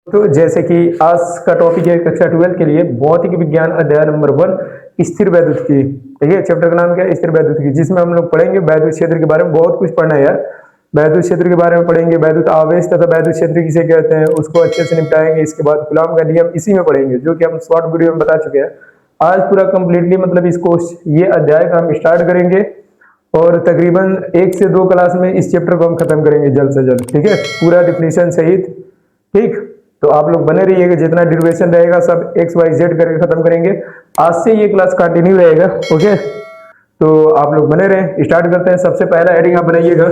तो जैसे कि आज का टॉपिक है कक्षा 12 के लिए भौतिक विज्ञान अध्याय नंबर 1 स्थिर वैद्युत की। ठीक है, चैप्टर का नाम क्या है? स्थिर वैद्युत की, जिसमें हम लोग पढ़ेंगे वैद्युत क्षेत्र के बारे में। बहुत कुछ पढ़ना है यार, वैद्युत क्षेत्र के बारे में पढ़ेंगे, वैद्युत आवेश तथा वैद्युत क्षेत्र किसे कहते हैं उसको अच्छे से निपटाएंगे। इसके बाद कूलॉम का नियम इसी में पढ़ेंगे, जो कि हम शॉर्ट वीडियो में बता चुके हैं। आज पूरा कंप्लीटली मतलब इसको ये अध्याय का हम स्टार्ट करेंगे और तकरीबन 1 से 2 क्लास में इस चैप्टर को हम खत्म करेंगे जल्द से जल्द। ठीक है, पूरा डिफिनेशन सहित। ठीक, तो आप लोग बने रहिएगा, जितना ड्यूरेशन रहेगा सब XYZ करके खत्म करेंगे। आज से ये क्लास कंटिन्यू रहेगा। ओके, तो आप लोग बने रहें। स्टार्ट करते हैं। सबसे पहला हेडिंग आप बनाइएगा।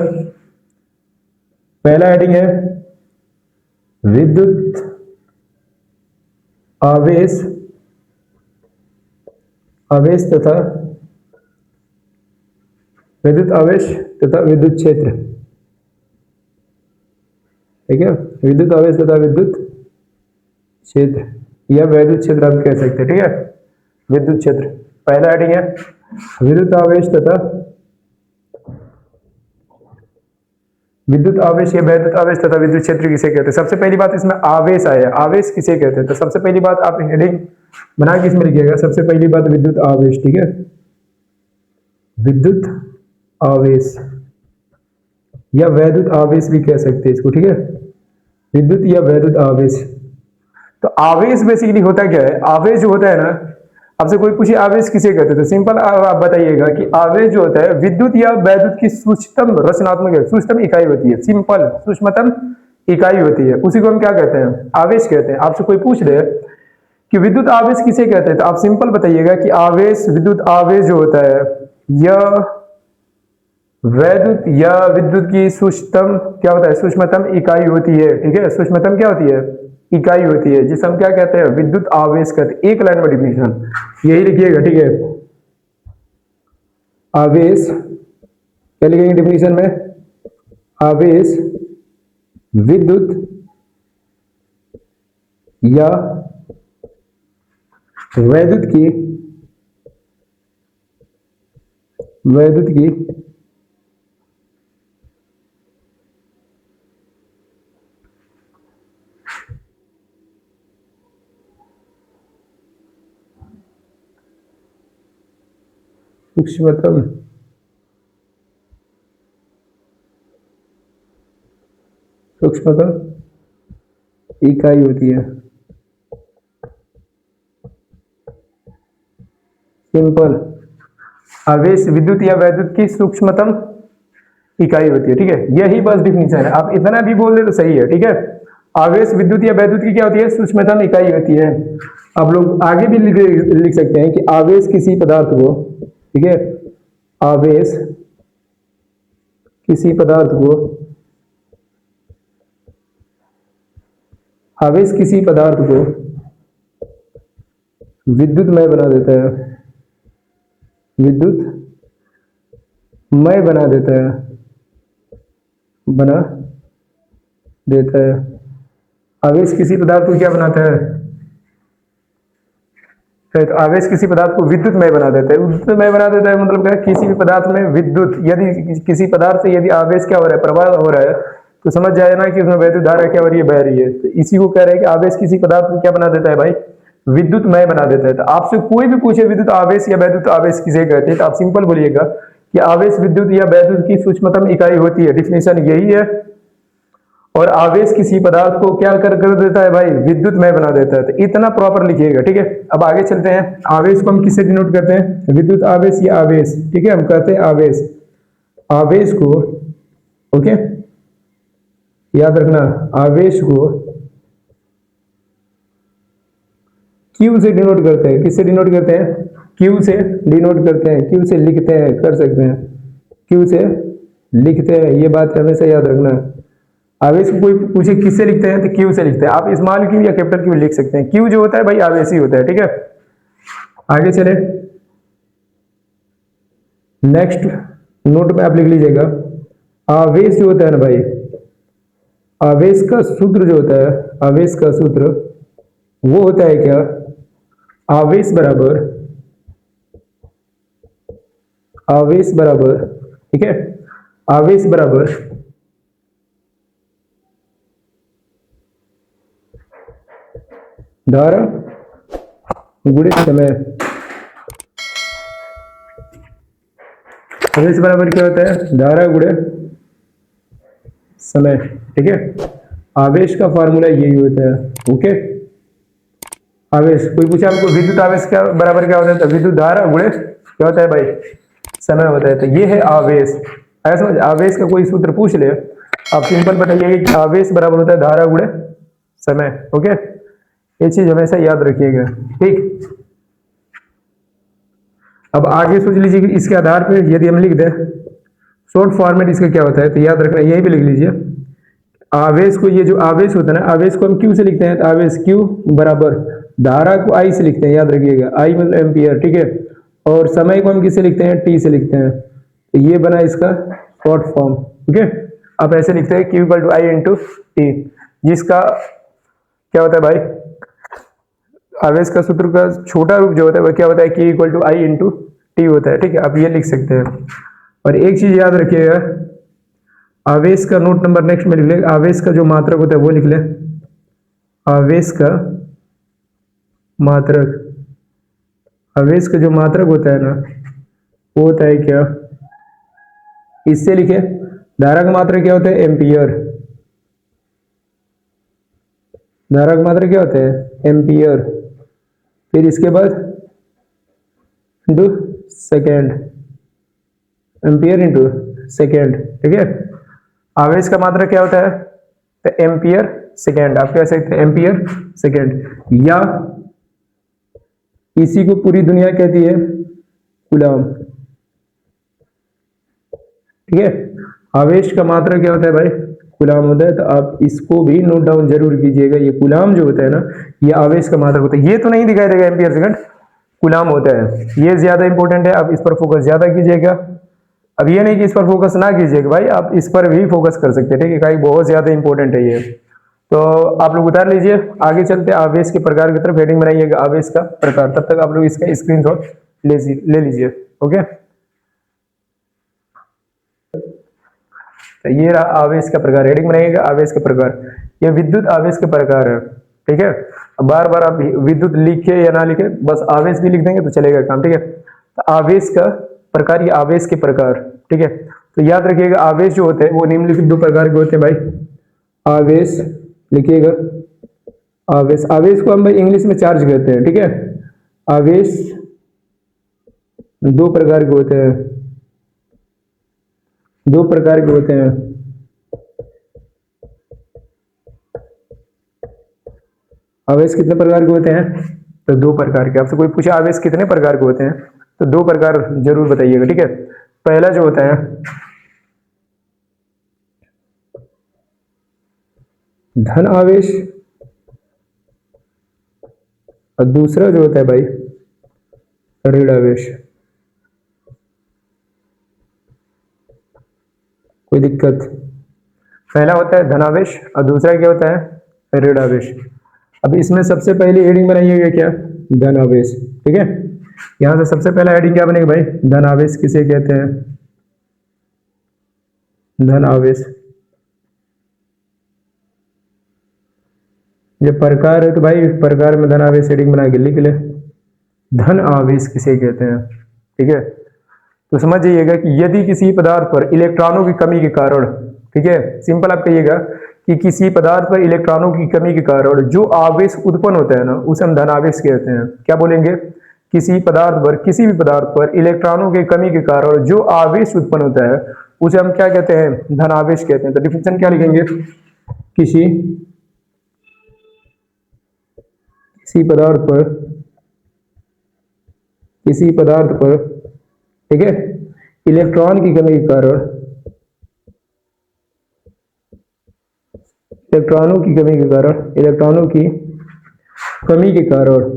पहला हेडिंग है विद्युत आवेश, आवेश तथा विद्युत आवेश तथा विद्युत क्षेत्र। ठीक है, विद्युत आवेश तथा विद्युत क्षेत्र या वैद्युत क्षेत्र आप कह सकते हैं। ठीक है, विद्युत क्षेत्र पहला हेडिंग है विद्युत आवेश तथा विद्युत आवेश या वैद्युत आवेश तथा विद्युत क्षेत्र किसे कहते हैं। सबसे पहली बात इसमें आवेश आया, आवेश किसे कहते हैं। तो सबसे पहली बात आप हेडिंग बना के इसमें लिखिएगा। सबसे पहली बात विद्युत आवेश। ठीक है, विद्युत आवेश या वैद्युत आवेश भी कह सकते हैं इसको। ठीक है, विद्युत या वैद्युत आवेश। तो आवेश बेसिकली होता क्या है? आवेश जो होता है ना, आपसे कोई पूछे आवेश किसे कहते हैं तो सिंपल आप बताइएगा कि आवेश जो होता है विद्युत या वैद्युत की सूक्ष्मतम रचनात्मक सूक्ष्मतम इकाई होती है। सिंपल सूक्ष्मतम इकाई होती है, उसी को हम क्या कहते हैं? आवेश कहते हैं। आपसे कोई पूछ दे कि विद्युत आवेश किसे कहते हैं तो आप सिंपल बताइएगा कि आवेश, विद्युत आवेश जो होता है यह वैद्युत या विद्युत की सूक्ष्मतम क्या होता है? सूक्ष्मतम इकाई होती है। ठीक है, सूक्ष्मतम क्या होती है? इकाई होती है, जिसे हम क्या कहते हैं? विद्युत आवेश कहते हैं। एक लाइन में डिफिनेशन यही लिखिएगा। ठीक है, आवेश क्या लिखेंगे डिफिनेशन में? आवेश विद्युत या वैद्युत की सूक्ष्मतम इकाई होती है। सिंपल, आवेश विद्युत या वैद्युत की सूक्ष्मतम इकाई होती है। ठीक है, यही बस डिफिनेशन है। आप इतना भी बोल दे तो सही है। ठीक है, आवेश विद्युत या वैद्युत की क्या होती है? सूक्ष्मतम इकाई होती है। आप लोग आगे भी लिख सकते हैं कि आवेश किसी पदार्थ को, ठीक है, आवेश किसी पदार्थ को, आवेश किसी पदार्थ को विद्युतमय बना देता है, विद्युतमय बना देता है, आवेश किसी पदार्थ को क्या बनाता है? तो आवेश किसी पदार्थ को विद्युतमय बना देता है। विद्युतमय बना देता है मतलब क्या? किसी भी पदार्थ में विद्युत, यदि किसी पदार्थ से यदि आवेश क्या हो रहा है? प्रवाह हो रहा है, तो समझ जाए ना कि उसमें वैद्युत धारा क्या हो रही है? बह रही है। तो इसी को कह रहे हैं कि आवेश किसी पदार्थ को क्या बना देता है भाई? विद्युतमय बना देता है। तो आपसे कोई भी पूछे विद्युत आवेश या वैद्युत आवेश किसे कहते हैं तो आप सिंपल बोलिएगा कि आवेश विद्युत या वैद्युत की सूक्ष्मतम इकाई होती है। डिफिनेशन यही है। और आवेश किसी पदार्थ को क्या कर देता है भाई? विद्युतमय बना देता है। तो इतना प्रॉपर लिखिएगा। ठीक है, अब आगे चलते हैं। आवेश को हम किससे डिनोट करते हैं? विद्युत आवेश या आवेश। ठीक है, हम कहते हैं आवेश, आवेश को, ओके, याद रखना, आवेश को क्यू से डिनोट करते हैं। किससे डिनोट करते हैं? क्यू से डिनोट करते हैं, क्यू से लिखते हैं, कर सकते हैं, क्यू से लिखते हैं। ये बात हमेशा याद रखना। आवेश को कोई पूछे किससे लिखते हैं तो क्यू से लिखते हैं। आप स्मॉल क्यू या कैपिटल क्यू लिख सकते हैं। क्यू जो होता है भाई आवेश ही होता है। ठीक है, आगे चले। नेक्स्ट नोट में आप लिख लीजिएगा, आवेश जो होता है ना भाई, आवेश का सूत्र जो होता है, आवेश का सूत्र वो होता है क्या? आवेश बराबर, ठीक है, आवेश बराबर धारा गुणे समय। आवेश बराबर क्या होता है? धारा गुणे समय। ठीक है, आवेश का फॉर्मूला यही होता है। ओके, आवेश, कोई पूछे आपको विद्युत आवेश क्या बराबर क्या होता है, तो विद्युत धारा गुणे क्या होता है भाई? समय होता है। तो ये है आवेश। आया समझ? आवेश का कोई सूत्र पूछ ले, आप सिंपल बताइए कि आवेश बराबर होता है धारा गुणे समय। ओके, ये चीज हमेशा याद रखिएगा। ठीक, अब आगे सोच लीजिए कि इसके आधार पर यदि हम लिख दें शॉर्ट फॉर्मेट इसका क्या होता है, तो याद रखना, यहीं पे लिख लीजिए आवेश को। ये जो आवेश होता है ना, आवेश को हम क्यू से लिखते हैं, तो आवेश क्यू बराबर धारा को आई से लिखते हैं, याद रखिएगा, आई मतलब एम्पियर। ठीक है, और समय को हम किससे लिखते हैं? टी से लिखते हैं। तो ये बना इसका शॉर्ट फॉर्म। ओके, आप ऐसे लिखते हैं Q equal to I into T, जिसका क्या होता है भाई? आवेश का सूत्र का छोटा रूप जो होता है वह क्या होता है? Q equal to I into T होता है। ठीक है, आप ये लिख सकते हैं। और एक चीज याद रखिएगा, आवेश का नोट नंबर नेक्स्ट में लिख ले, आवेश का जो मात्रक होता है वो लिख ले। आवेश का मात्रक, आवेश का जो मात्रक होता है ना, वो होता है क्या? इससे लिखे, धारा का मात्रक क्या होता है? एम्पियर। धारा का मात्रक क्या होता है? एम्पियर। फिर इसके बाद into second, ampere into second. ठीक है, आवेश का मात्रक क्या होता है? तो एम्पियर सेकेंड। आप कह सकते हैं एम्पियर सेकेंड, या इसी को पूरी दुनिया कहती है कूलम। ठीक है, आवेश का मात्रक क्या होता है भाई? कूलम होता है। तो आप इसको भी नोट डाउन जरूर कीजिएगा, ये कूलम जो होता है ना, ये आवेश का मात्रक होता है। ये तो नहीं दिखाई देगा एम्पियर सेकंड, कूलम होता है, ये ज्यादा इंपॉर्टेंट है। आप इस पर फोकस ज्यादा कीजिएगा। अब ये नहीं कि इस पर फोकस ना कीजिएगा भाई, आप इस पर भी फोकस कर सकते हैं। ठीक है, कहीं बहुत ज्यादा इंपॉर्टेंट है ये, तो आप लोग उतार लीजिए। आगे चलते आवेश के प्रकार की तरफ, हेडिंग बनाइएगा आवेश का प्रकार। तब तक आप लोग इसका स्क्रीनशॉट ले लीजिए। ओके, तो ये रहा आवेश का प्रकार, हेडिंग बनाइएगा आवेश का प्रकार। ये विद्युत आवेश के प्रकार है। ठीक है, अब बार बार आप विद्युत लिखे या ना लिखे, बस आवेश भी लिख देंगे तो चलेगा काम। ठीक है, तो आवेश का प्रकार, ये आवेश के प्रकार। ठीक है, तो याद रखिएगा आवेश जो होते हैं वो निम्नलिखित दो प्रकार के होते हैं भाई। आवेश लिखिएगा, आवेश, आवेश को हम भाई इंग्लिश में चार्ज कहते हैं। ठीक है, आवेश दो प्रकार के होते हैं, दो प्रकार के होते हैं। आवेश कितने प्रकार के होते हैं? तो दो प्रकार के। आपसे कोई पूछे आवेश कितने प्रकार के होते हैं, तो दो प्रकार जरूर बताइएगा। ठीक है, पहला जो होता है धन आवेश, और दूसरा जो होता है भाई ऋण आवेश। कोई दिक्कत? पहला होता है धनावेश और दूसरा क्या होता है? ऋण आवेश। अब इसमें सबसे पहले हेडिंग बनाइएगा क्या? धनावेश। ठीक है, यहां से सबसे पहला हेडिंग क्या बनेगा भाई? धनावेश किसे कहते हैं? धनावेश। ये प्रकार है तो भाई प्रकार में धनावेश हेडिंग बना के लिख ले। धन आवेश किसे कहते हैं? ठीक है, तो समझ जाइएगा कि यदि किसी पदार्थ पर इलेक्ट्रॉनों की कमी के कारण, ठीक है, सिंपल आप कहिएगा कि किसी पदार्थ पर इलेक्ट्रॉनों की कमी के कारण जो आवेश उत्पन्न होता है ना, उसे हम धनावेश कहते हैं। क्या बोलेंगे? किसी पदार्थ पर, किसी भी पदार्थ पर इलेक्ट्रॉनों की कमी के कारण जो आवेश उत्पन्न होता है उसे हम क्या कहते हैं? धनावेश कहते हैं। तो डिफिनेशन क्या लिखेंगे? किसी पदार्थ पर, किसी पदार्थ पर, ठीक है, इलेक्ट्रॉन की कमी के कारण, इलेक्ट्रॉनों की कमी के कारण, इलेक्ट्रॉनों की कमी के कारण,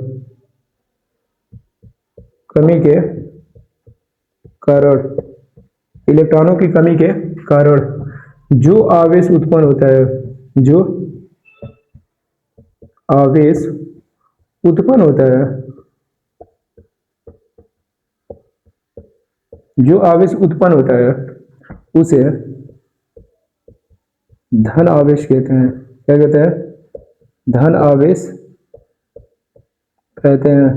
कमी के कारण, इलेक्ट्रॉनों की कमी के कारण जो आवेश उत्पन्न होता है, जो आवेश उत्पन्न होता है, जो आवेश उत्पन्न होता है उसे धन आवेश कहते हैं। क्या कहते हैं? धन आवेश कहते हैं।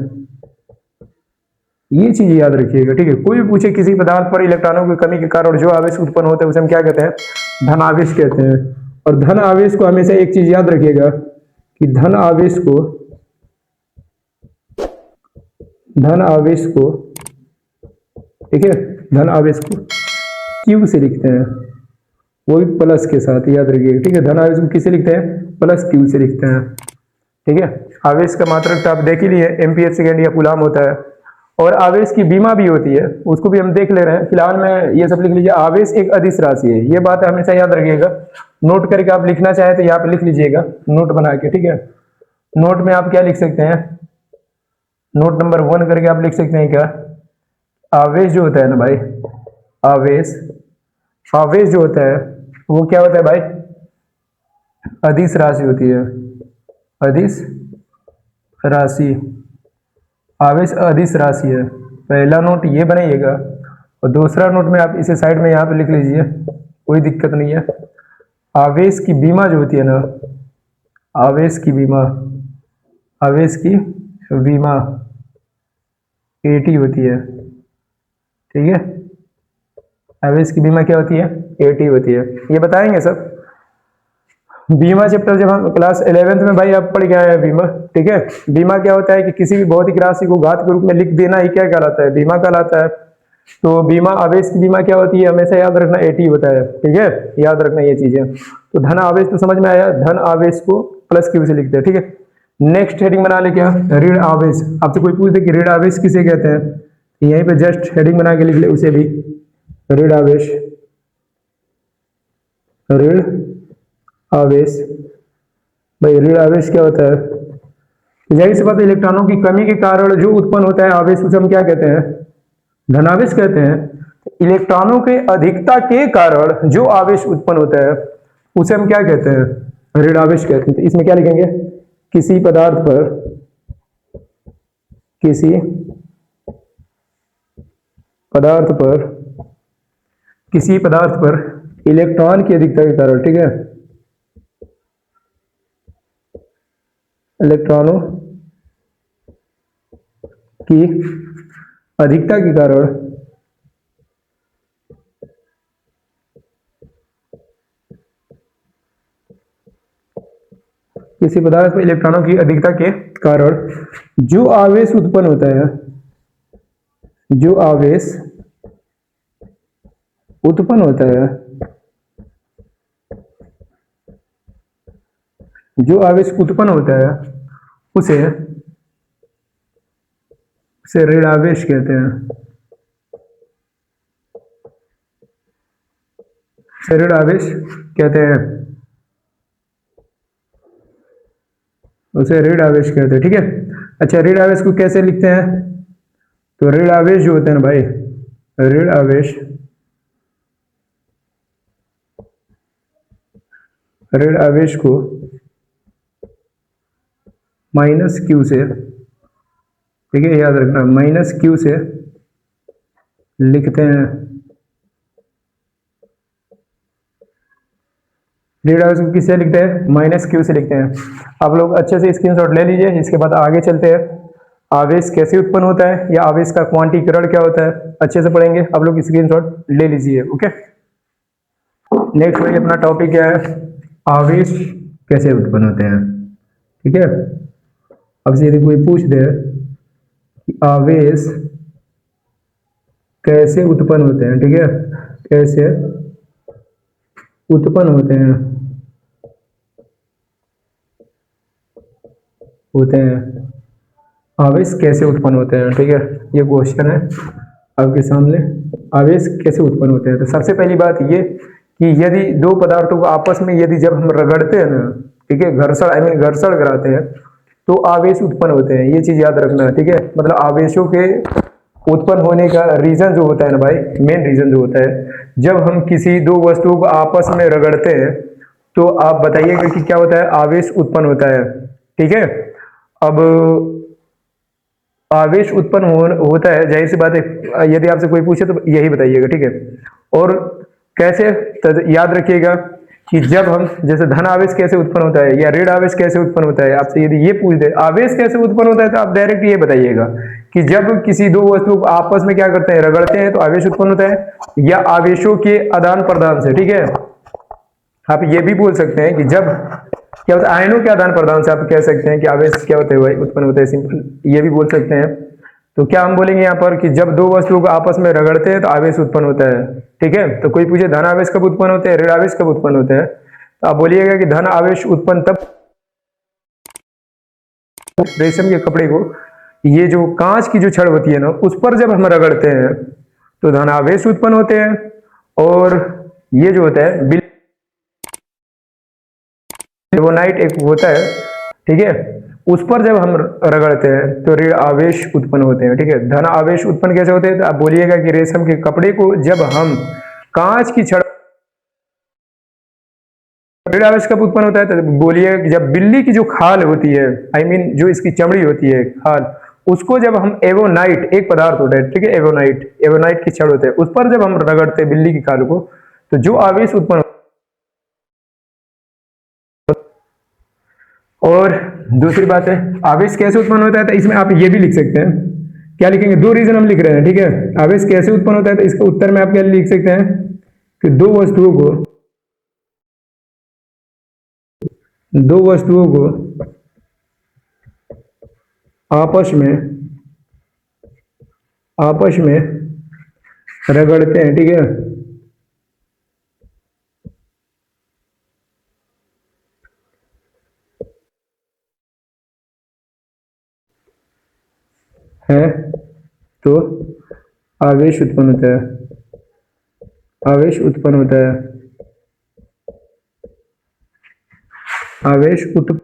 ये चीज याद रखिएगा, ठीक है। कोई भी पूछे किसी पदार्थ पर इलेक्ट्रॉनों की कमी के कारण जो आवेश उत्पन्न होते हैं उसे हम क्या कहते हैं? धन आवेश कहते हैं। और धन आवेश को हमेशा एक चीज याद रखिएगा कि धन आवेश को, ठीक है, धन आवेश को क्यू से लिखते हैं, वो भी प्लस के साथ, याद रखिएगा, ठीक है। धन आवेश को किसे लिखते हैं? प्लस क्यू से लिखते हैं, ठीक है। आवेश का मात्रक तो आप देख ही लिए, एम्पियर सेकेंड या कूलाम होता है। और आवेश की बीमा भी होती है, उसको भी हम देख ले रहे हैं। फिलहाल में ये सब लिख लीजिए। आवेश एक अदिश राशि है, ये बात हमेशा याद रखिएगा। नोट करके आप लिखना चाहे तो यहाँ पे लिख लीजिएगा, नोट बना के, ठीक है। नोट में आप क्या लिख सकते हैं? नोट नंबर 1 करके आप लिख सकते हैं क्या? आवेश जो होता है ना भाई, आवेश जो होता है वो क्या होता है भाई? अदिश राशि होती है, अदिश राशि। आवेश अदिश राशि है। पहला नोट ये बनाइएगा, और दूसरा नोट में आप इसे साइड में यहाँ पे लिख लीजिए, कोई दिक्कत नहीं है। आवेश की बीमा जो होती है ना, आवेश की बीमा AT होती है, ठीक है। आवेश की बीमा क्या होती है? AT होती है। ये बताएंगे सब। बीमा चैप्टर जब हम क्लास 11th में भाई आप पढ़ के आए हैं बीमा, ठीक है। बीमा क्या होता है कि किसी भी भौतिक राशि को घात के रूप में लिख देना ही क्या कहलाता है? बीमा कहलाता है। तो बीमा, आवेश की बीमा क्या होती है? हमेशा याद रखना AT होता है, ठीक है, याद रखना ये चीजें। तो धन आवेश तो समझ में आया, धन आवेश को प्लस क्यू से लिखते हैं, ठीक है। नेक्स्ट हेडिंग बना ले क्या? ऋण आवेश। आपसे कोई पूछते कि ऋण आवेश किसे कहते हैं, यहीं पे जस्ट हेडिंग बना के लिख ले उसे भी, ऋण आवेश। ऋण आवेश भाई, ऋण आवेश क्या होता है? जाहिर सी बात है, इलेक्ट्रॉनों की कमी के कारण जो उत्पन्न होता है आवेश, उसे हम क्या कहते हैं? धनावेश कहते हैं। इलेक्ट्रॉनों के अधिकता के कारण जो आवेश उत्पन्न होता है उसे हम क्या कहते हैं? ऋण आवेश कहते हैं। तो इसमें क्या लिखेंगे? किसी पदार्थ पर इलेक्ट्रॉन की अधिकता के कारण, ठीक है, इलेक्ट्रॉनों की अधिकता के कारण किसी पदार्थ में इलेक्ट्रॉनों की अधिकता के कारण जो आवेश उत्पन्न होता है, जो आवेश उत्पन्न होता है, जो आवेश उत्पन्न होता है उसे ऋण आवेश कहते हैं। ऋण आवेश कहते हैं, उसे ऋण आवेश कहते हैं, ठीक है। अच्छा, ऋण आवेश को कैसे लिखते हैं? तो ऋण आवेश जो होते हैं ना भाई, ऋण आवेश को माइनस क्यू से, ठीक है, याद रखना, माइनस क्यू से लिखते हैं। ऋण आवेश को किससे लिखते हैं? माइनस क्यू से लिखते हैं। आप लोग अच्छे से स्क्रीनशॉट ले लीजिए, इसके बाद आगे चलते हैं। आवेश कैसे उत्पन्न होता है या आवेश का क्वांटीकरण क्या होता है, अच्छे से पढ़ेंगे। आप लोग स्क्रीनशॉट ले लीजिए, ओके। नेक्स्ट भाई अपना टॉपिक क्या है? आवेश कैसे उत्पन्न होते हैं, ठीक है। अब से यदि कोई पूछ दे कि आवेश कैसे उत्पन्न होते हैं, ठीक है, कैसे उत्पन्न होते हैं, आवेश कैसे उत्पन्न होते हैं, ठीक है, ये क्वेश्चन है आपके सामने। आवेश कैसे उत्पन्न होते हैं? तो सबसे पहली बात ये कि यदि दो पदार्थों को आपस में यदि जब हम रगड़ते हैं ना, ठीक है, घर्षण कराते हैं तो आवेश उत्पन्न होते हैं। ये चीज याद रखना है, ठीक है। मतलब आवेशों के उत्पन्न होने का रीजन जो होता है ना भाई, मेन रीजन जो होता है, जब हम किसी दो वस्तुओं को आपस में रगड़ते हैं तो आप बताइएगा कि क्या होता है? आवेश उत्पन्न होता है, ठीक है। अब आवेश उत्पन्न होता है, जाहिर सी बात है, यदि आपसे कोई पूछे तो यही बताइएगा, ठीक है। और कैसे? याद रखिएगा कि जब हम जैसे धन आवेश कैसे उत्पन्न होता है या ऋण आवेश कैसे उत्पन्न होता है, आपसे यदि ये पूछ दे आवेश कैसे उत्पन्न होता है तो आप डायरेक्ट ये बताइएगा कि जब किसी दो वस्तुओं को आपस में क्या करते हैं, रगड़ते हैं तो आवेश उत्पन्न होता है, या आवेशों के आदान प्रदान से। ठीक है, आप ये भी बोल सकते हैं कि जब क्या होता है, आयनों के आदान प्रदान से आप कह सकते हैं कि आवेश क्या होता है भाई, उत्पन्न होता है। सिंपल ये भी बोल सकते हैं। तो क्या हम बोलेंगे यहाँ पर कि जब दो वस्तुओं को आपस में रगड़ते हैं तो आवेश उत्पन्न होता है। ठीक है, तो कोई पूछे धन आवेश कब उत्पन्न होते हैं, ऋण आवेश कब उत्पन्न होते हैं, तो आप बोलिएगा कि धन आवेश उत्पन्न तब रेशम के कपड़े को, ये जो कांच की जो छड़ होती है ना, उस पर जब हम रगड़ते हैं तो धन आवेश उत्पन्न होते हैं। और ये जो होता है बिल्वोनाइट एक होता है, ठीक है, उस पर जब हम रगड़ते हैं तो ऋण आवेश उत्पन्न होते हैं। ठीक है, धन आवेश उत्पन्न कैसे होते हैं, तो आप बोलिएगा कि रेशम के कपड़े को जब हम कांच की छड़, ऋण आवेश कब उत्पन्न होता है, तो बोलिए कि जब बिल्ली की जो खाल होती है, आई मीन जो इसकी चमड़ी होती है खाल, उसको जब हम एवोनाइट, एक पदार्थ होता है, ठीक है, एवोनाइट, एवोनाइट की छड़ होते हैं, उस पर जब हम रगड़ते हैं बिल्ली की खाल को, तो जो आवेश उत्पन्न। और दूसरी बात है आवेश कैसे उत्पन्न होता है, तो इसमें आप ये भी लिख सकते हैं, क्या लिखेंगे, दो रीजन हम लिख रहे हैं। ठीक है, आवेश कैसे उत्पन्न होता है, तो इसके उत्तर में आप क्या लिख सकते हैं कि दो वस्तुओं को आपस में रगड़ते हैं। ठीक है तो आवेश उत्पन्न होता है, आवेश उत्पन्न होता है, आवेश उत्पन्न।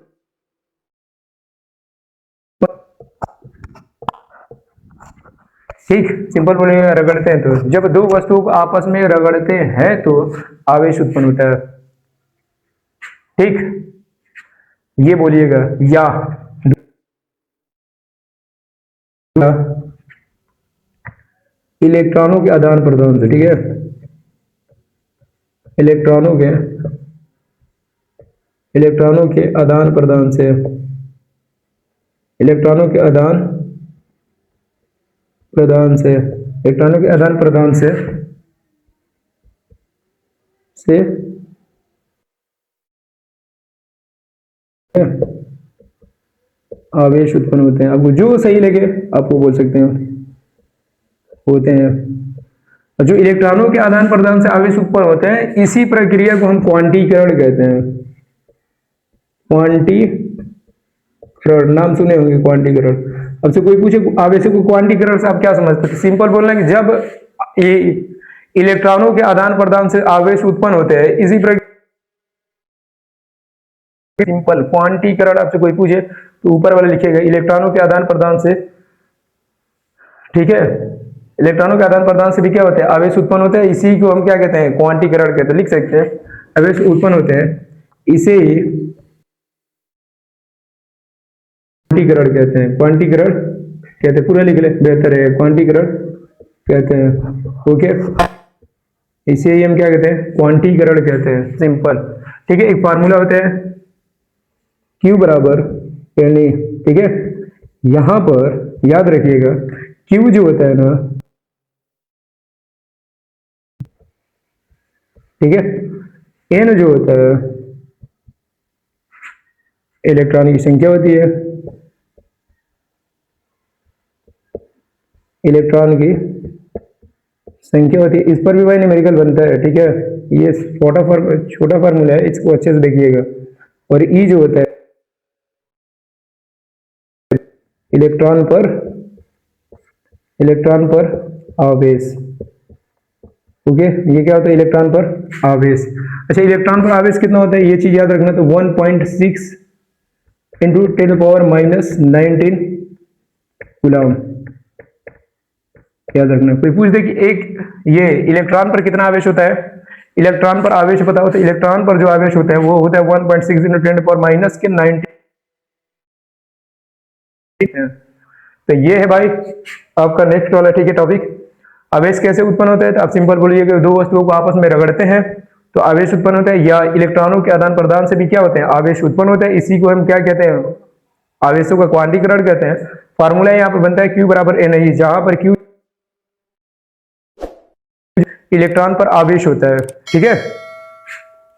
ठीक, सिंपल बोलेंगे रगड़ते हैं तो जब दो वस्तुओं को आपस में रगड़ते हैं तो आवेश उत्पन्न होता है। ठीक, ये बोलिएगा, या इलेक्ट्रॉनों के आदान प्रदान से। ठीक है, इलेक्ट्रॉनों के आदान प्रदान से, इलेक्ट्रॉनों के आदान प्रदान से, इलेक्ट्रॉनों के आदान प्रदान से आवेश उत्पन्न होते हैं। आपको जो सही लगे आपको बोल सकते हैं, होते हैं। और जो इलेक्ट्रॉनों के आदान प्रदान से आवेश उत्पन्न होते हैं, इसी प्रक्रिया को हम क्वांटीकरण कहते हैं। क्वांटीकरण नाम सुने होंगे, क्वांटीकरण। अब से कोई पूछे आवेश को क्वांटीकरण से आप क्या समझते हैं, सिंपल बोलना है कि जब ये इलेक्ट्रॉनों के आदान प्रदान से आवेश उत्पन्न होते हैं, इसी प्रक्रिया, सिंपल क्वांटीकरण। आपसे कोई पूछे तो ऊपर वाला लिखेगा इलेक्ट्रॉनों के आदान प्रदान से। ठीक है, इलेक्ट्रॉनों के आदान प्रदान से भी क्या होता है, आवेश उत्पन्न होते हैं। इसी को हम क्या कहते हैं, क्वांटीकरण कहते हैं। लिख सकते हैं आवेश उत्पन्न होते हैं, इसे ही क्वांटीकरण कहते हैं। क्वांटीकरण कहते हैं, पूरा लिख ले, बेहतर है, क्वांटीकरण कहते हैं। ओके, इसे ही हम क्या कहते हैं, क्वांटीकरण कहते हैं, सिंपल। ठीक है, एक फार्मूला होता है Q बराबर NE। ठीक है, यहां पर याद रखिएगा Q जो होता है ना, ठीक है, N जो होता है इलेक्ट्रॉन की संख्या होती है, इलेक्ट्रॉन की संख्या होती है। इस पर भी भाई न्यूमेरिकल बनता है। ठीक है, ये छोटा फार्मूला है, इसको अच्छे से देखिएगा। और E जो होता है इलेक्ट्रॉन पर आवेश। ओके, ये क्या होता है, इलेक्ट्रॉन पर आवेश। अच्छा, इलेक्ट्रॉन पर आवेश कितना होता है, ये चीज याद रखना। तो 1.6 इंटू 10⁻⁻19 कूलम, याद रखना। कोई पूछ दे कि एक ये इलेक्ट्रॉन पर कितना आवेश होता है, इलेक्ट्रॉन पर आवेश पता हो तो इलेक्ट्रॉन पर जो आवेश होता है वो होता है 1.6 इंटू 10⁻⁻19। तो ये है भाई आपका नेक्स्ट वाला, ठीक है, टॉपिक। आवेश कैसे उत्पन्न होता है, तो आप सिंपल बोलिए कि दो वस्तुओं को आपस में रगड़ते हैं तो आवेश उत्पन्न होता है, या इलेक्ट्रॉनों के आदान प्रदान से भी क्या होते हैं, आवेश उत्पन्न होता है। इसी को हम क्या कहते हैं, आवेशों का क्वांटीकरण कहते हैं। फार्मूला यहाँ पर बनता है Q बराबर NI, जहां पर Q इलेक्ट्रॉन पर आवेश होता है, ठीक है।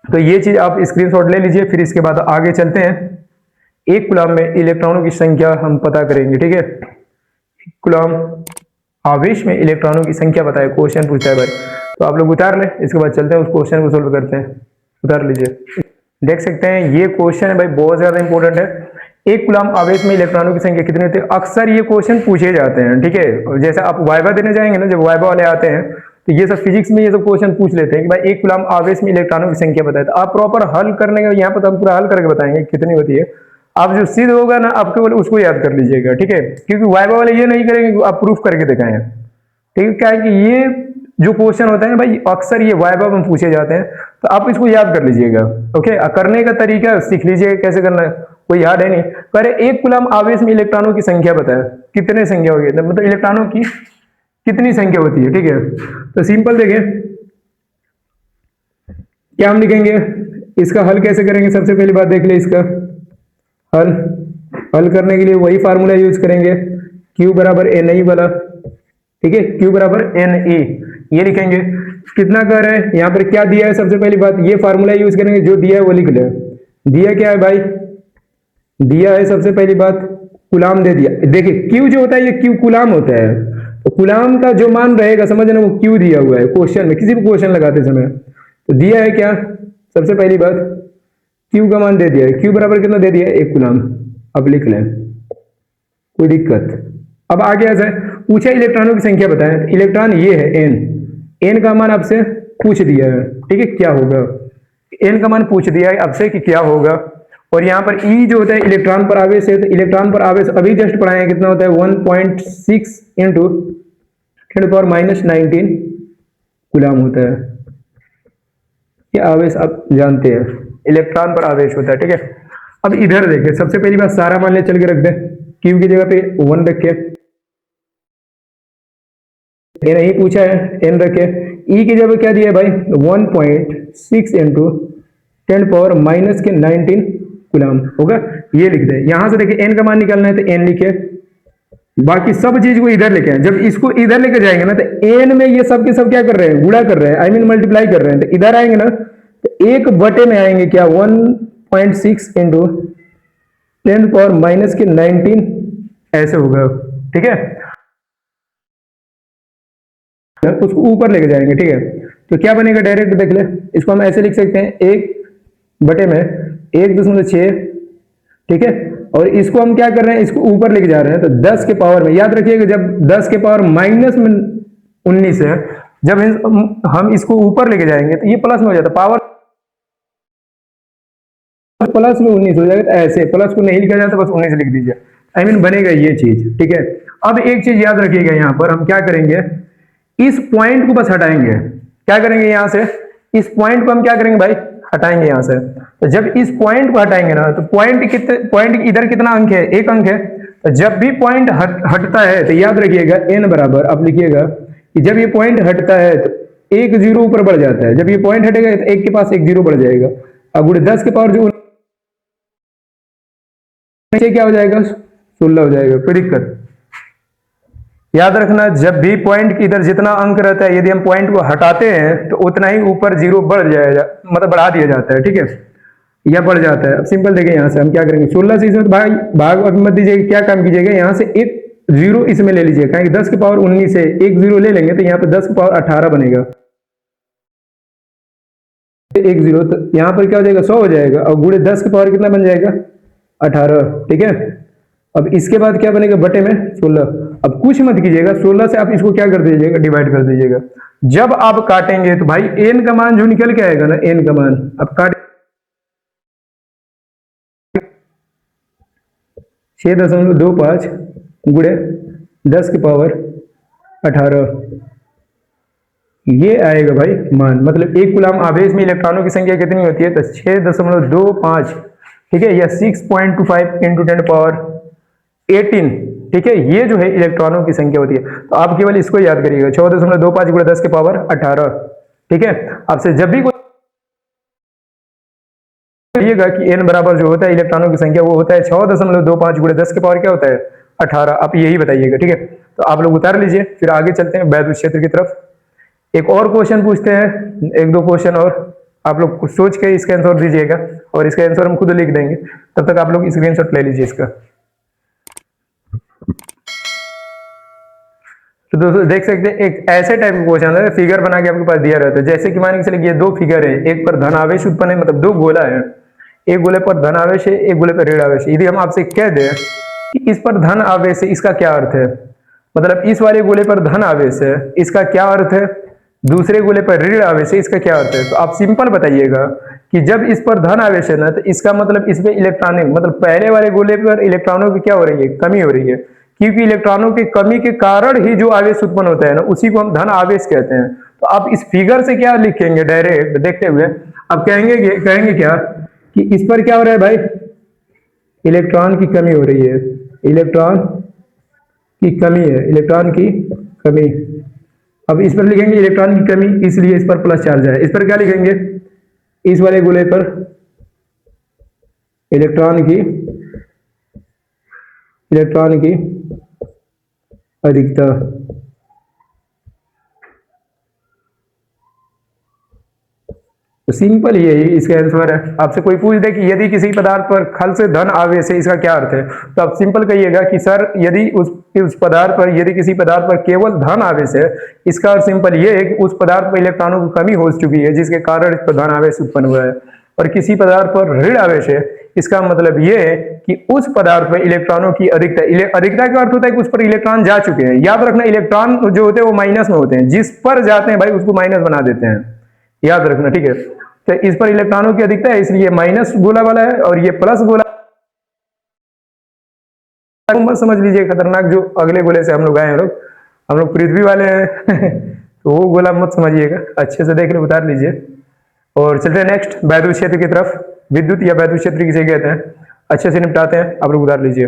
तो ये चीज आप स्क्रीनशॉट ले लीजिए, फिर इसके बाद आगे चलते हैं। एक कूलम में इलेक्ट्रॉनों की संख्या हम पता करेंगे, ठीक है। कूलम आवेश में इलेक्ट्रॉनों की संख्या बताए, क्वेश्चन पूछता है भाई, तो आप लोग उतार लें। इसके बाद चलते हैं उस क्वेश्चन को सोल्व करते हैं। उतार लीजिए, देख सकते हैं ये क्वेश्चन है भाई, बहुत ज्यादा इंपॉर्टेंट है। एक कूलम आवेश में इलेक्ट्रॉनों की संख्या कितनी होती है, अक्सर ये क्वेश्चन पूछे जाते हैं, ठीक है। जैसे आप वाइवा देने जाएंगे ना, जब वाइवा वाले आते हैं तो ये सब फिजिक्स में ये सब क्वेश्चन पूछ लेते हैं कि भाई एक कूलम आवेश में इलेक्ट्रॉनों की संख्या बताए, तो आप प्रॉपर हल करने का, यहाँ पर तो हम पूरा हल करके बताएंगे कितनी होती है। आप जो सिद्ध होगा ना, आप केवल उसको याद कर लीजिएगा, ठीक है। क्योंकि वाइवा वाले ये नहीं करेंगे कि आप प्रूफ करके दिखाएं, ठीक है। क्या है कि ये जो क्वेश्चन होता है ना भाई, अक्सर ये वाइवा में पूछे जाते हैं, तो आप इसको याद कर लीजिएगा, ओके। करने का तरीका सीख लीजिएगा कैसे करना है, कोई याद है नहीं। करे एक कूलम आवेश में इलेक्ट्रॉनों की संख्या बताए, कितने संख्या होगी, मतलब इलेक्ट्रॉनों की कितनी संख्या होती है, ठीक है। तो सिंपल देखें, क्या हम लिखेंगे, इसका हल कैसे करेंगे। सबसे पहली बात देख ले, इसका हल करने के लिए वही फार्मूला यूज करेंगे, Q बराबर NI वाला, ठीक है। Q बराबर NE ये लिखेंगे। कितना कर रहे हैं, यहाँ पर क्या दिया है, सबसे पहली बात ये फार्मूला यूज करेंगे, जो दिया है वो लिख ले। दिया क्या है भाई, दिया है सबसे पहली बात कूलम दे दिया। देखिए Q जो होता है ये Q कूलम होता है, तो कूलम का जो मान रहेगा समझना, वो Q दिया हुआ है क्वेश्चन में, किसी भी क्वेश्चन लगाते समय। तो दिया है क्या, सबसे पहली बात Q का मान दे दिया है, Q बराबर कितना दे दिया है, 1 कूलम। अब लिख लें, कोई दिक्कत। अब आगे ऐसा है, पूछा इलेक्ट्रॉनों की संख्या बताएं, तो इलेक्ट्रॉन ये है n का मान आपसे पूछ दिया है, ठीक है, क्या होगा। n का मान पूछ दिया है आपसे कि क्या होगा। और यहाँ पर E जो होता है इलेक्ट्रॉन पर आवेश है, तो इलेक्ट्रॉन पर आवेश अभी जस्ट पढ़ाए हैं, कितना होता है 1.6 इंटू 10⁻19 कूलम होता है। ये आवेश आप जानते हैं, इलेक्ट्रॉन पर आवेश होता है, ठीक है। अब इधर देखें, सबसे पहली बात सारा मान ले चल के रख दें, Q की जगह पे 1 रखे, ये नहीं पूछा है, n रखे। E की जगह क्या दिया है भाई, 1.6 इंटू 10⁻19 कूलम होगा, ये लिख दे। यहां से देखिए n का मान निकालना है, तो n लिखे, बाकी सब चीज को इधर लेके आए। जब इसको इधर लेके जाएंगे ना, तो n में ये सब के सब क्या कर रहे हैं, गुणा कर रहे हैं, आई मीन मल्टीप्लाई कर रहे हैं। तो इधर आएंगे ना, तो 1 बटे में आएंगे क्या, 1.6 इंटू 10⁻19 ऐसे होगा, ठीक है। उसको ऊपर लेके जाएंगे, ठीक है। तो क्या बनेगा, डायरेक्ट देख ले, इसको हम ऐसे लिख सकते हैं, 1 बटे में 1.6, ठीक है। और इसको हम क्या कर रहे हैं, इसको ऊपर लेके जा रहे हैं, तो 10 के पावर में, याद रखिएगा जब 10 के पावर -19 है, जब हम इसको ऊपर लेके जाएंगे तो ये प्लस में हो जाता है, पावर प्लस में 19 हो जाएगा। ऐसे प्लस को नहीं लिखा जाता, बस 19 लिख दीजिए, आई मीन बनेगा ये चीज, ठीक है। अब एक चीज याद रखिएगा, यहाँ पर हम क्या करेंगे, इस पॉइंट को बस हटाएंगे। क्या करेंगे, यहां से इस पॉइंट को हम क्या करेंगे भाई, हटाएंगे यहां से। तो जब इस पॉइंट को हटाएंगे ना, तो पॉइंट इधर कितना अंक है, 1 अंक है। तो जब भी पॉइंट हटता है, तो याद रखिएगा n बराबर, आप लिखिएगा कि जब ये पॉइंट हटता है तो 1 0 ऊपर बढ़ जाता है। जब ये पॉइंट हटेगा तो 1 के पास 1 0 बढ़ जाएगा। अब गुणे 10 के पावर जो क्या हो जाएगा, 16 हो जाएगा, कोई दिक्कत। याद रखना, जब भी पॉइंट की इधर जितना अंक रहता है, यदि हम पॉइंट को हटाते हैं तो उतना ही ऊपर 0 बढ़ जाएगा, मतलब बढ़ा दिया जाता है, ठीक है, या बढ़ जाता है। अब सिंपल देखिए, यहां से हम क्या करेंगे, 16 से इसमें तो भाग अभी मत दीजिएगा, क्या काम कीजिएगा, यहां से एक 0 इसमें ले लीजिएगा, 10 के पावर 19 से एक 0 ले लेंगे, तो यहाँ पे 10 के पावर 18 बनेगा, 1 0, तो यहाँ पर क्या हो जाएगा, 100 हो जाएगा। और गुणे 10 के पावर कितना बन जाएगा, 18, ठीक है। अब इसके बाद क्या बनेगा, बटे में 16। अब कुछ मत कीजिएगा, 16 से आप इसको क्या कर दीजिएगा, डिवाइड कर दीजिएगा। जब आप काटेंगे तो भाई n का मान जो निकल के आएगा ना, n का मान अब काट 6.25 गुणे 10 के पावर 18, ये आएगा भाई मान। मतलब एक कूलम आवेश में इलेक्ट्रॉनों की संख्या कितनी होती है, तो 6.25, ठीक है, या 6.25 इंटू 10 पावर 18, ठीक है, ये जो है इलेक्ट्रॉनों की संख्या होती है। तो आप केवल इसको याद करिएगा, 6.25 गुणे 10 के पावर 18, ठीक है। आपसे जब भी पढ़िएगा कि n बराबर जो होता है इलेक्ट्रॉनों की संख्या वो होता है 6.25 गुणे 10 के पावर क्या होता है 18। आप यही बताइएगा, ठीक है। तो आप लोग उतार लीजिए, फिर आगे चलते हैं वैद्युत क्षेत्र की तरफ। एक और क्वेश्चन पूछते हैं, एक दो क्वेश्चन और आप लोग कुछ सोच के इसका आंसर दीजिएगा और इसका आंसर हम खुद लिख देंगे। तब तक आप लोग स्क्रीनशॉट ले लीजिए इसका। तो दोस्तों देख सकते हैं एक ऐसे टाइप का क्वेश्चन है, फिगर बना के आपके पास दिया रहता है। जैसे कि मान के चलिए ये दो फिगर है, एक पर धन आवेश उत्पन्न है, मतलब दो गोला है, एक गोले पर धन आवेश है, एक गोले पर ऋण आवेश है। यदि हम आपसे कह दें कि इस पर धन आवेश है, इसका क्या अर्थ है, मतलब इस वाले गोले पर धन आवेश है, इसका क्या अर्थ है, दूसरे गोले पर ऋण आवेश है, इसका क्या अर्थ है। तो आप सिंपल बताइएगा कि जब इस पर धन आवेश है ना, तो इसका मतलब इसमें इलेक्ट्रॉनिक, मतलब पहले वाले गोले पर इलेक्ट्रॉनों की क्या हो रही है, कमी हो रही है, क्योंकि इलेक्ट्रॉनों की कमी के कारण ही जो आवेश उत्पन्न होता है ना, उसी को हम धन आवेश कहते हैं। तो आप इस फिगर से क्या लिखेंगे, डायरेक्ट देखते हुए आप कहेंगे क्या कि इस पर क्या हो रहा है भाई, इलेक्ट्रॉन की कमी हो रही है, इलेक्ट्रॉन की कमी है, इलेक्ट्रॉन की कमी। अब इस पर लिखेंगे इलेक्ट्रॉन की कमी, इसलिए इस पर प्लस चार्ज है। इस पर क्या लिखेंगे, इस वाले गोले पर इलेक्ट्रॉन की अधिकता। तो सिंपल यही इसका आंसर है। आपसे कोई पूछ दे कि यदि किसी पदार्थ पर खल से धन आवेश है, इसका क्या अर्थ है, तो आप सिंपल कहिएगा कि सर यदि उस पदार्थ पर, यदि किसी पदार्थ पर केवल धन आवेश है, इसका अर्थ सिंपल ये है कि उस पदार्थ पर इलेक्ट्रॉनों की कमी हो चुकी है, जिसके कारण इस पर धन आवेश उत्पन्न हुआ है। और किसी पदार्थ पर ऋण आवेश है, इसका मतलब ये है कि उस पदार्थ पर इलेक्ट्रॉनों की अधिकता का अर्थ होता है कि उस पर इलेक्ट्रॉन जा चुके हैं। याद रखना, इलेक्ट्रॉन जो होते हैं वो माइनस में होते हैं, जिस पर जाते हैं भाई उसको माइनस बना देते हैं, याद रखना, ठीक है। तो इस पर इलेक्ट्रॉनों की अधिकता है, इसलिए माइनस गोला वाला है, और ये प्लस गोला मत समझ लीजिए खतरनाक, जो अगले गोले से हम लोग आए हैं, हम लोग पृथ्वी वाले हैं तो वो गोला मत समझिएगा, अच्छे से देख ले, उतार लीजिए। और चलते हैं नेक्स्ट वैद्युत क्षेत्र की तरफ। विद्युत या वैद्युत क्षेत्र किसे कहते हैं, अच्छे से निपटाते हैं, आप लोग उतार लीजिए।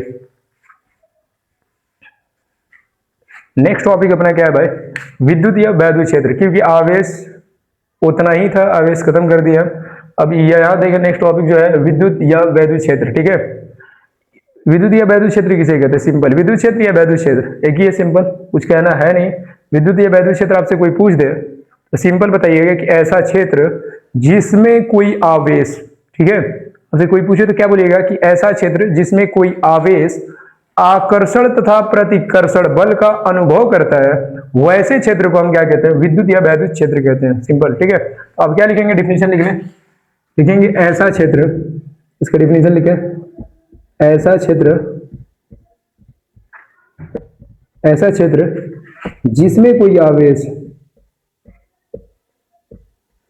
नेक्स्ट टॉपिक अपना क्या है भाई, विद्युत या वैद्युत क्षेत्र, क्योंकि आवेश उतना ही था, आवेश खत्म कर दिया। अब याद है नेक्स्ट टॉपिक जो है विद्युत या वैद्युत क्षेत्र, ठीक है। विद्युत या वैद्युत क्षेत्र किसे कहते हैं, सिंपल, विद्युत क्षेत्र या वैद्युत क्षेत्र एक ही है, सिंपल, कुछ कहना है नहीं। विद्युत या वैद्युत क्षेत्र आपसे कोई पूछ दे तो सिंपल बताइएगा कि ऐसा क्षेत्र जिसमें कोई आवेश, ठीक है, आपसे कोई पूछे तो क्या बोलिएगा कि ऐसा क्षेत्र जिसमें कोई आवेश आकर्षण तथा प्रतिकर्षण बल का अनुभव करता है, वैसे क्षेत्र को हम क्या कहते हैं, विद्युत या वैद्युत क्षेत्र कहते हैं, सिंपल, ठीक है। तो आप क्या लिखेंगे, डिफिनेशन लिख लें, लिखेंगे ऐसा क्षेत्र, इसका डिफिनेशन लिखें, ऐसा क्षेत्र जिसमें कोई आवेश,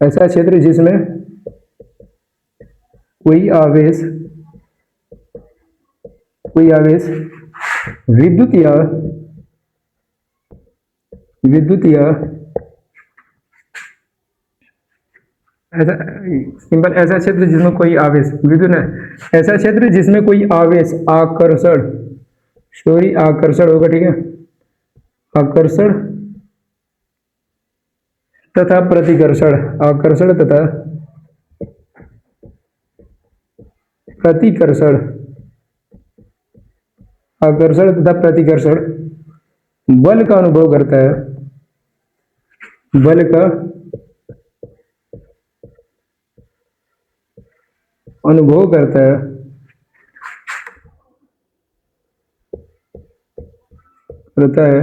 ऐसा क्षेत्र जिसमें कोई आवेश विद्युत या ऐसा सिंपल, ऐसा क्षेत्र जिसमें कोई आवेश, विद्युत है, ऐसा क्षेत्र जिसमें कोई आवेश आकर्षण, सॉरी आकर्षण होगा, ठीक है, आकर्षण तथा प्रतिकर्षण, आकर्षण तथा प्रतिकर्षण, आकर्षण तथा प्रतिकर्षण बल का अनुभव करता है, बल का अनुभव करता है,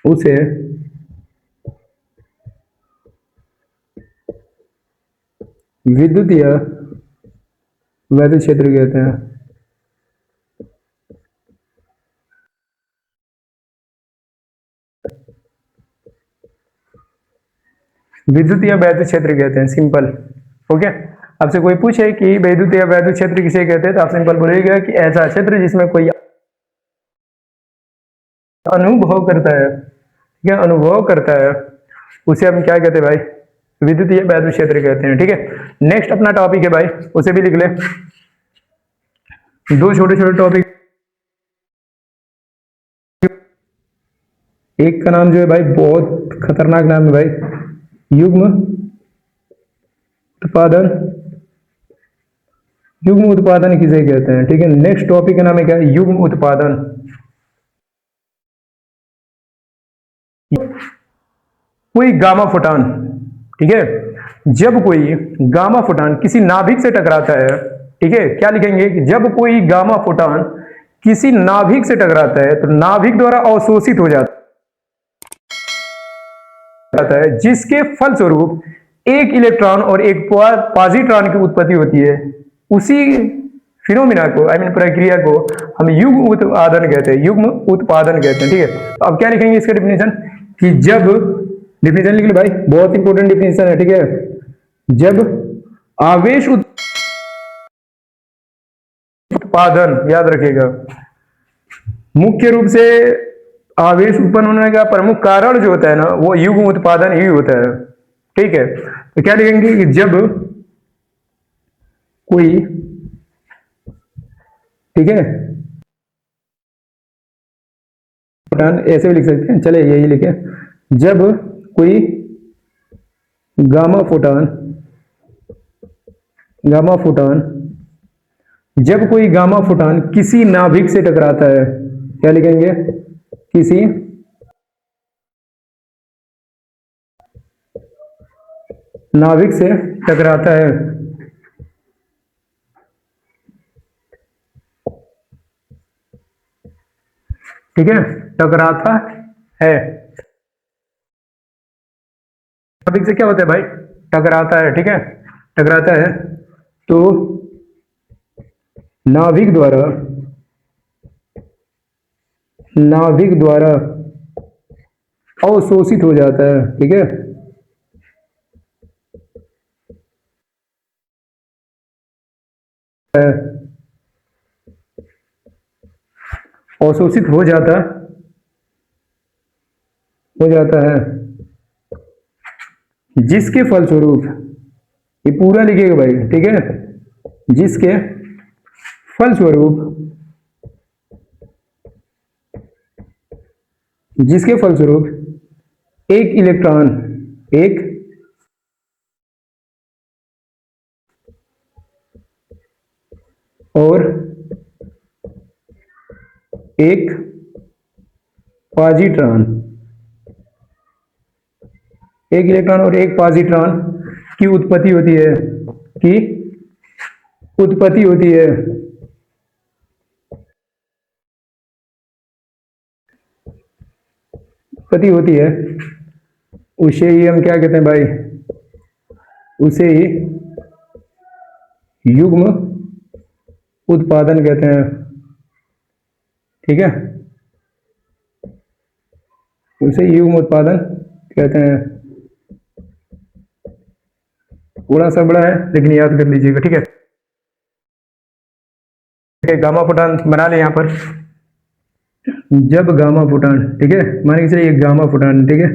उसे विद्युत या वैद्युत क्षेत्र कहते हैं। विद्युत या वैद्युत क्षेत्र कहते हैं, सिंपल, ओके। आपसे कोई पूछे कि विद्युत या वैद्युत क्षेत्र किसे कहते हैं, तो आप सिंपल बोलिएगा कि ऐसा क्षेत्र जिसमें कोई अनुभव करता है, ठीक है, अनुभव करता है, उसे हम क्या कहते हैं भाई, विद्युत या वैद्युत क्षेत्र कहते हैं, ठीक है। नेक्स्ट अपना टॉपिक है भाई, उसे भी लिख ले, दो छोटे छोटे टॉपिक, एक का नाम जो है भाई बहुत खतरनाक नाम है भाई, युग्म उत्पादन, युग्म उत्पादन किसे कहते हैं? ठीक है, नेक्स्ट टॉपिक का नाम है क्या? युग्म उत्पादन। कोई गामा फोटॉन, ठीक है, जब कोई गामा फोटॉन किसी नाभिक से टकराता है, ठीक है, क्या लिखेंगे कि जब कोई गामा फोटॉन किसी नाभिक से टकराता है तो नाभिक द्वारा अवशोषित हो जाता है, जिसके फलस्वरूप एक इलेक्ट्रॉन और एक पॉजिट्रॉन की उत्पत्ति होती है। उसी फिनोमिना को, आई मीन प्रक्रिया को हम युग्म उत्पादन कहते हैं, युग्म उत्पादन कहते हैं। ठीक है, तो अब क्या लिखेंगे इसका डेफिनेशन कि जब, डेफिनेशन लिख लो भाई, बहुत इंपॉर्टेंट डेफिनेशन है। ठीक है, जब आवेश उत्पादन, याद रखिएगा, मुख्य रूप से आवेश उत्पन्न होने का प्रमुख कारण जो होता है ना, वो युग्म उत्पादन ही होता है। ठीक है, तो क्या लिखेंगे कि जब कोई, ठीक है, फोटॉन ऐसे भी लिख सकते हैं, चले यही लिखे, जब कोई गामा फोटॉन, गामा फोटॉन, जब कोई गामा फोटॉन किसी नाभिक से टकराता है, क्या लिखेंगे? किसी नाभिक से टकराता है, ठीक है, टकराता है, नाभिक से क्या होता है भाई? टकराता है। ठीक है, टकराता है, तो नाभिक द्वारा, नाभिक द्वारा अवशोषित हो जाता है। ठीक है, अवशोषित हो जाता है, जिसके फलस्वरूप, ये पूरा लिखिएगा भाई, ठीक है, जिसके फलस्वरूप, जिसके फलस्वरूप एक इलेक्ट्रॉन, एक और एक पॉजिट्रॉन, एक इलेक्ट्रॉन और एक पॉजिट्रॉन की उत्पत्ति होती है, की उत्पत्ति होती है, उत्पत्ति होती है, उसे ही हम क्या कहते हैं भाई? उसे ही युग्म उत्पादन कहते हैं। ठीक है, उसे युग्म उत्पादन कहते हैं। थोड़ा सा बड़ा है लेकिन याद कर लीजिएगा। ठीक है, गामा फोटॉन बना ले यहां पर, जब गामा फोटॉन, ठीक है, मान के चलिए ये गामा फोटॉन, ठीक है,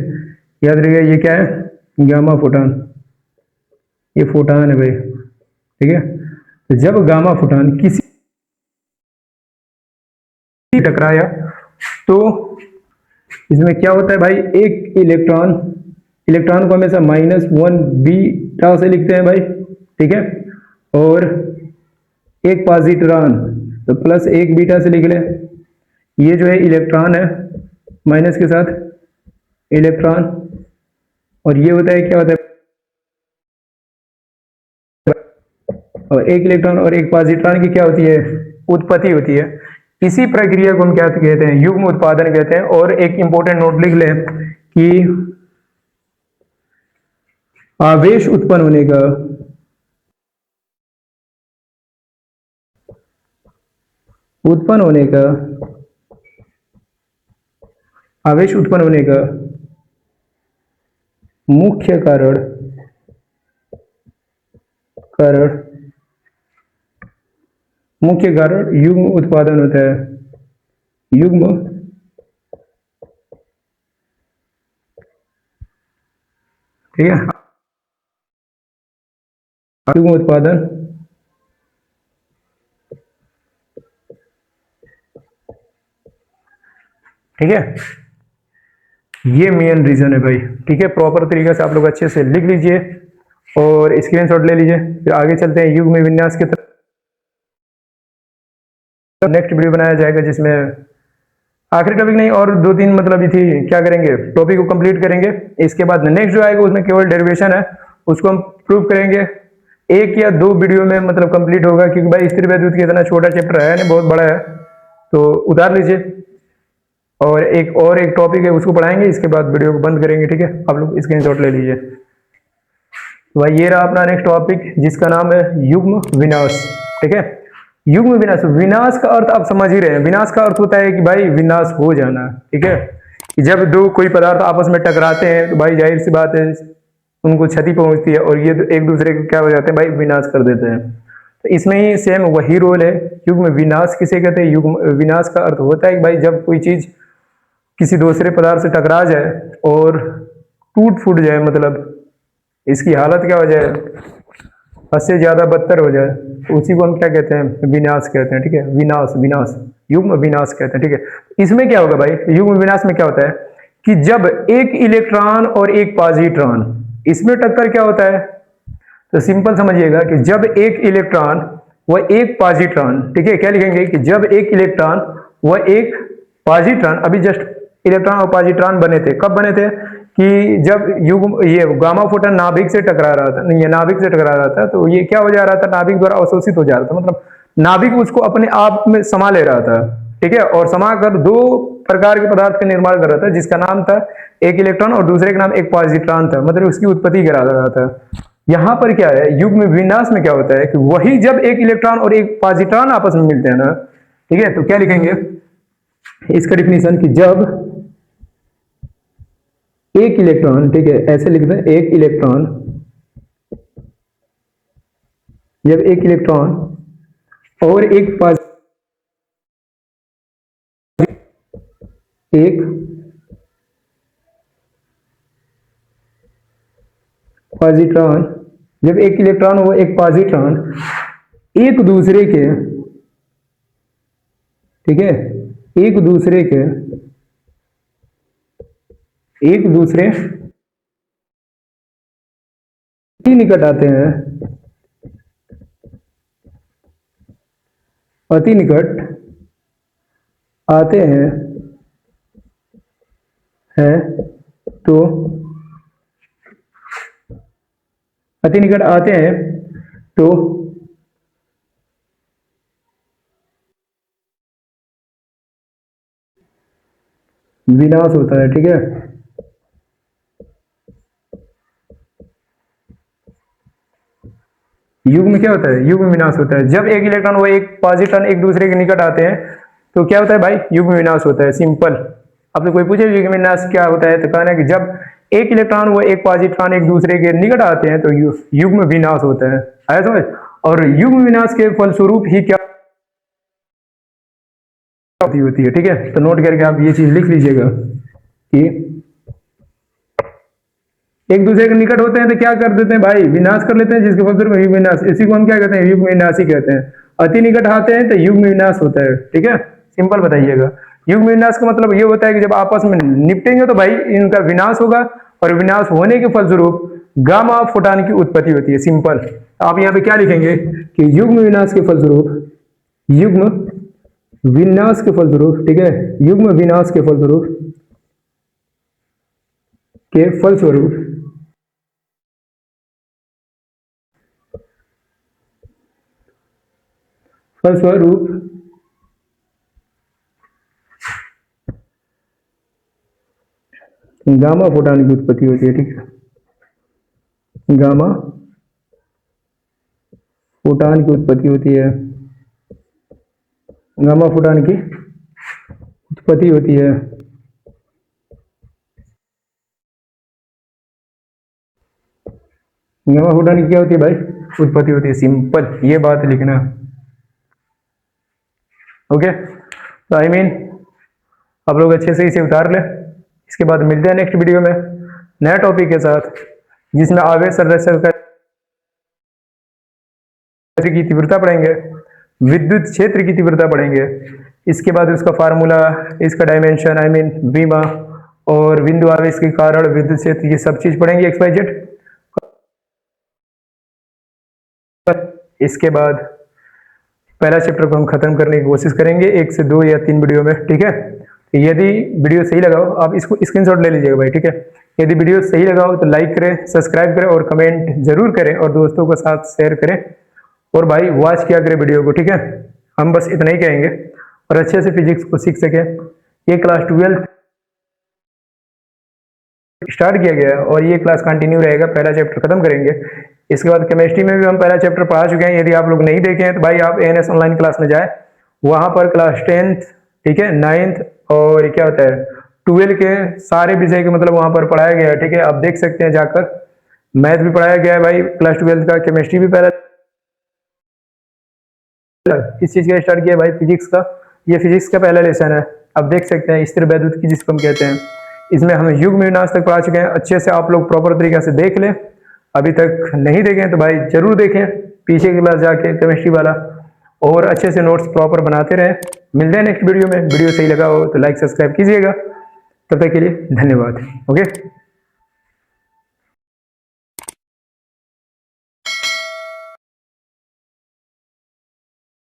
याद रखिएगा ये क्या है? गामा फोटॉन, ये फोटॉन है भाई। ठीक है, तो जब गामा फोटॉन किसी टकराया तो इसमें क्या होता है भाई? एक इलेक्ट्रॉन, इलेक्ट्रॉन को हमेशा -1 बीटा से लिखते हैं भाई। ठीक है, और एक पॉजिट्रॉन तो +1 बीटा से लिख ले। ये जो है इलेक्ट्रॉन है माइनस के साथ इलेक्ट्रॉन, और ये होता है, क्या होता है? और एक इलेक्ट्रॉन और एक पॉजिट्रॉन की क्या होती है? उत्पत्ति होती है। इसी प्रक्रिया को हम क्या कहते हैं? युग्म उत्पादन कहते हैं। और एक इंपॉर्टेंट नोट लिख लें कि आवेश उत्पन्न होने का, उत्पन्न होने का, आवेश उत्पन्न होने का मुख्य मुख्य कारण युग्म उत्पादन होता है। युग्म, ठीक है, युग्म उत्पादन, ठीक है, ये मेन रीजन है भाई। ठीक है, प्रॉपर तरीके से आप लोग अच्छे से लिख लीजिए और स्क्रीनशॉट ले लीजिए। फिर आगे चलते हैं युग्म विन्यास की तरफ। नेक्स्ट वीडियो बनाया जाएगा जिसमें आखिरी टॉपिक नहीं और दो तीन मतलब ये थी, क्या करेंगे, टॉपिक को कंप्लीट करेंगे। इसके बाद नेक्स्ट जो आएगा उसमें केवल डेरिवेशन है, उसको हम प्रूव करेंगे। एक या दो वीडियो में मतलब कंप्लीट होगा, क्योंकि भाई स्थिर वैद्युत की इतना छोटा चैप्टर है नहीं, बहुत बड़ा है, तो उतार लीजिए। और एक टॉपिक है उसको पढ़ाएंगे, इसके बाद वीडियो को बंद करेंगे। ठीक है, आप लोग स्क्रीनशॉट ले लीजिए। तो भाई ये रहा अपना नेक्स्ट टॉपिक जिसका नाम है युग्म विनाश। ठीक है, युग्म विनाश, विनाश का अर्थ आप समझ ही रहे हैं। विनाश का अर्थ होता है कि भाई विनाश हो जाना। ठीक है, कि जब दो कोई पदार्थ आपस में टकराते हैं तो भाई जाहिर सी बात है उनको क्षति पहुंचती है, और ये एक दूसरे को क्या हो जाते हैं भाई, विनाश कर देते हैं। तो इसमें ही सेम वही रोल है। युग्म विनाश किसे कहते हैं? युग्म विनाश का अर्थ होता है कि भाई जब कोई चीज किसी दूसरे पदार्थ से टकरा जाए और टूट फूट जाए, मतलब इसकी हालत क्या हो जाए, हद से ज्यादा बदतर हो जाए, तो उसी को हम क्या कहते हैं? विनाश कहते हैं। ठीक है, विनाश, विनाश, युग्म विनाश कहते हैं। ठीक है, इसमें क्या होगा भाई, युग्म विनाश में क्या होता है कि जब एक इलेक्ट्रॉन और एक पॉजिट्रॉन, इसमें टक्कर क्या होता है, तो सिंपल समझिएगा कि जब एक इलेक्ट्रॉन व एक पॉजिट्रॉन, ठीक है, क्या लिखेंगे कि जब एक इलेक्ट्रॉन व एक पॉजिट्रॉन, अभी जस्ट इलेक्ट्रॉन और पॉजिट्रॉन बने थे, कब बने थे कि जब युग्म ये गामा फोटॉन नाभिक से टकरा रहा था, नहीं, ये नाभिक से टकरा रहा था, तो ये क्या हो जा रहा था, नाभिक द्वारा अवशोषित हो जा रहा था, मतलब नाभिक उसको अपने आप में समा ले रहा था। ठीक है, और समा कर दो प्रकार के पदार्थ का निर्माण कर रहा था, जिसका नाम था एक इलेक्ट्रॉन और दूसरे का नाम एक पॉजिट्रॉन था, मतलब उसकी उत्पत्ति करा रहा था। यहां पर क्या है, युग्म विन्यास में क्या होता है कि वही जब एक इलेक्ट्रॉन और एक पॉजिट्रॉन आपस में मिलते हैं ना, ठीक है, तो क्या लिखेंगे इसका डिफिनीशन कि जब एक इलेक्ट्रॉन, ठीक है, ऐसे लिखते हैं, एक इलेक्ट्रॉन, जब एक इलेक्ट्रॉन और एक पॉजिट्रॉन, जब एक इलेक्ट्रॉन व एक पॉजिट्रॉन एक दूसरे के, ठीक है, एक दूसरे के अति निकट आते हैं, अति निकट आते हैं है, तो अति निकट आते हैं तो विनाश होता है। ठीक है, युग्म में क्या होता है, युग्म विनाश होता है। जब एक इलेक्ट्रॉन व एक पॉजिट्रॉन एक दूसरे के निकट आते हैं तो क्या होता है भाई, युग्म विनाश होता है। सिंपल, आपसे कोई पूछे युग्म विनाश क्या होता है, तो कहना है कि जब एक इलेक्ट्रॉन व एक पॉजिट्रॉन एक दूसरे के निकट आते हैं तो युग्म विनाश होता है। आया समझ? और युग्म विनाश के फलस्वरूप ही क्या होती है। ठीक है, तो नोट करके आप ये चीज लिख लीजिएगा कि एक दूसरे के निकट होते हैं तो क्या कर देते हैं भाई, विनाश कर लेते हैं, जिसके फलस्वरूप युग्म विनाश, इसी को हम क्या कहते हैं, युग्म विनाशी कहते हैं। अति निकट आते हैं तो युग्म विनाश होता है। ठीक है, सिंपल बताइएगा। युग्म विनाश का मतलब ये होता है कि जब आपस में निपटेंगे तो भाई इनका विनाश होगा, और विनाश होने के फलस्वरूप गामा फोटॉन की उत्पत्ति होती है। सिंपल, आप यहाँ पे क्या लिखेंगे कि युग्म विनाश के फलस्वरूप, युग्म विनाश के फलस्वरूप, ठीक है, युग्म विनाश के फलस्वरूप गामा फोटॉन की उत्पत्ति होती है। ठीक है, गामा फोटॉन की उत्पत्ति होती है, गामा फोटॉन की उत्पत्ति होती है। गामा फोटॉन की क्या होती है भाई, उत्पत्ति होती है। सिंपल, ये बात लिखना। ओके, तो आई मीन आप लोग अच्छे से इसे उतार ले। इसके बाद मिलते हैं नेक्स्ट वीडियो में नए टॉपिक के साथ, जिसमें आवेश संरक्षण की तीव्रता पढ़ेंगे, विद्युत क्षेत्र की तीव्रता पढ़ेंगे, इसके बाद उसका फार्मूला, इसका डायमेंशन, आई मीन बीमा और बिंदु आवेश के कारण विद्युत क्षेत्र, ये सब चीज पढ़ेंगे XYZ। इसके बाद पहला चैप्टर को हम खत्म करने की कोशिश करेंगे 1 से 2 या 3 वीडियो में, ठीक है। यदि वीडियो सही लगा हो आप इसको स्क्रीनशॉट ले लीजिएगा भाई, ठीक है। यदि वीडियो सही लगा हो तो लाइक करें, सब्सक्राइब करें और कमेंट जरूर करें और दोस्तों के साथ शेयर करें और भाई वॉच किया करें वीडियो को, ठीक है। हम बस इतना ही कहेंगे और अच्छे से फिजिक्स को सीख सकें। ये क्लास 12 स्टार्ट किया गया है और ये क्लास कंटिन्यू रहेगा, पहला चैप्टर खत्म करेंगे। इसके बाद केमिस्ट्री में भी हम पहला चैप्टर पढ़ा चुके हैं। यदि आप लोग नहीं देखे हैं तो भाई आप ANS ऑनलाइन क्लास में जाए, वहां पर क्लास 10th, ठीक है, 9th और क्या होता है 12 के सारे विषय के मतलब वहां पर पढ़ाया गया है, ठीक है। आप देख सकते हैं जाकर। मैथ भी पढ़ाया गया है भाई क्लास 12 का, केमिस्ट्री भी पहला किस चीज का स्टार्ट किया भाई, फिजिक्स का। ये फिजिक्स का पहला लेसन है। आप देख सकते हैं स्थिर वैद्युत की जिसको हम कहते हैं। इसमें हम युग्म विन्यास तक पढ़ा चुके हैं। अच्छे से आप लोग प्रॉपर तरीके से देख लें। अभी तक नहीं देखें तो भाई जरूर देखें पीछे की क्लास जाके केमिस्ट्री वाला, और अच्छे से नोट्स प्रॉपर बनाते रहें। मिलते हैं नेक्स्ट वीडियो में। वीडियो सही लगा हो तो लाइक सब्सक्राइब कीजिएगा। तब तक के लिए धन्यवाद। ओके।